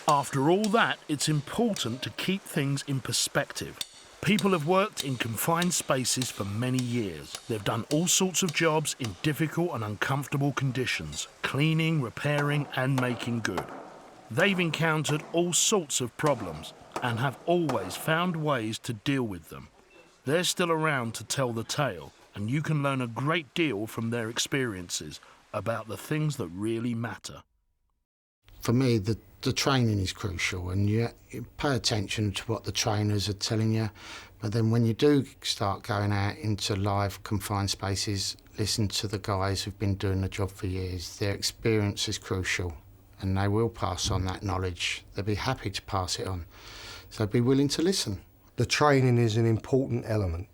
After all that, it's important to keep things in perspective. People have worked in confined spaces for many years. They've done all sorts of jobs in difficult and uncomfortable conditions, cleaning, repairing and making good. They've encountered all sorts of problems and have always found ways to deal with them. They're still around to tell the tale, and you can learn a great deal from their experiences about the things that really matter. For me, the training is crucial, and you pay attention to what the trainers are telling you. But then when you do start going out into live confined spaces, listen to the guys who've been doing the job for years. Their experience is crucial, and they will pass on that knowledge. They'll be happy to pass it on. So be willing to listen. The training is an important element,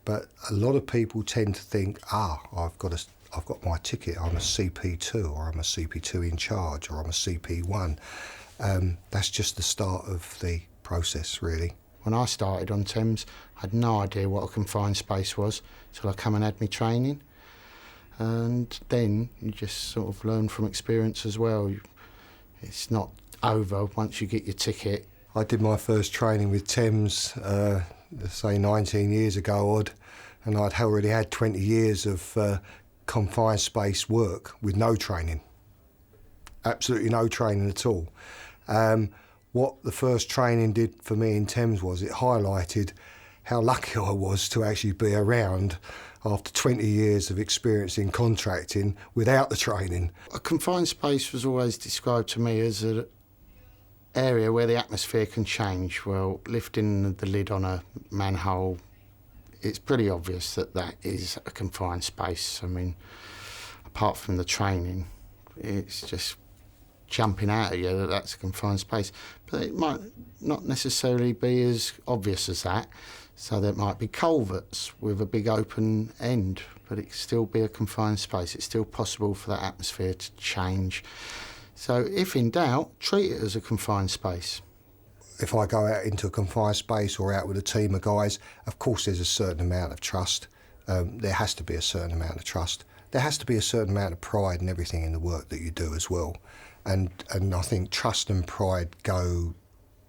but a lot of people tend to think, I've got my ticket, I'm a CP2 or I'm a CP2 in charge or I'm a CP1. That's just the start of the process, really. When I started on Thames, I had no idea what a confined space was till I come and had my training. And then you just sort of learn from experience as well. It's not over once you get your ticket. I did my first training with Thames, say 19 years ago odd, and I'd already had 20 years of confined space work with no training. Absolutely no training at all. What the first training did for me in Thames was it highlighted how lucky I was to actually be around after 20 years of experience in contracting without the training. A confined space was always described to me as an area where the atmosphere can change. Well, lifting the lid on a manhole, it's pretty obvious that that is a confined space. I mean, apart from the training, it's just jumping out at you that that's a confined space. But it might not necessarily be as obvious as that. So there might be culverts with a big open end, but it still be a confined space. It's still possible for that atmosphere to change. So if in doubt, treat it as a confined space. If I go out into a confined space or out with a team of guys, of course there's a certain amount of trust. There has to be a certain amount of trust. There has to be a certain amount of pride and everything in the work that you do as well. And I think trust and pride go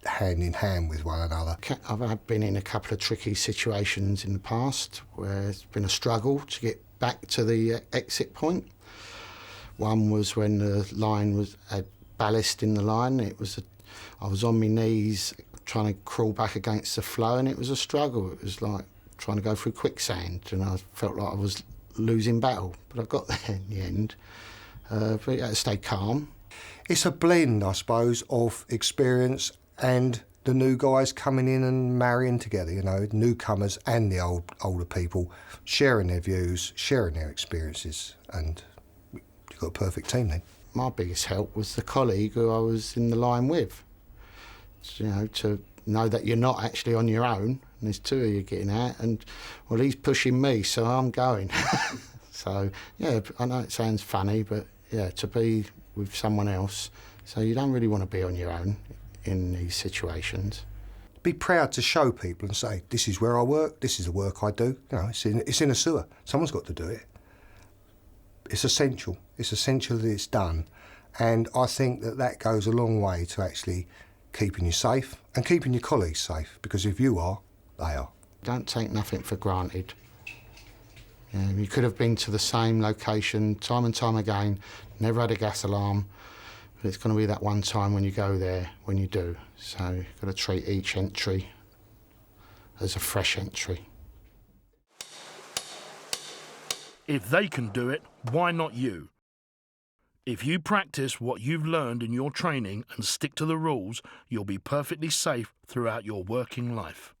hand in hand with one another. I've been in a couple of tricky situations in the past where it's been a struggle to get back to the exit point. One was when the line had ballast in the line. I was on my knees trying to crawl back against the flow, and it was a struggle. It was like trying to go through quicksand, and I felt like I was losing battle. But I got there in the end. But you had to stay calm. It's a blend, I suppose, of experience and the new guys coming in and marrying together, you know, newcomers and the older people, sharing their views, sharing their experiences, and you've got a perfect team then. My biggest help was the colleague who I was in the line with. You know, to know that you're not actually on your own, and there's two of you getting out, and, well, he's pushing me, so I'm going. So, yeah, I know it sounds funny, but, yeah, to be with someone else, so you don't really want to be on your own in these situations. Be proud to show people and say, this is where I work, this is the work I do. You know, it's in a sewer. Someone's got to do it. It's essential. It's essential that it's done. And I think that goes a long way to actually keeping you safe and keeping your colleagues safe, because if you are, they are. Don't take nothing for granted. You could have been to the same location time and time again, never had a gas alarm, but it's going to be that one time when you go there, when you do. So you've got to treat each entry as a fresh entry. If they can do it, why not you? If you practice what you've learned in your training and stick to the rules, you'll be perfectly safe throughout your working life.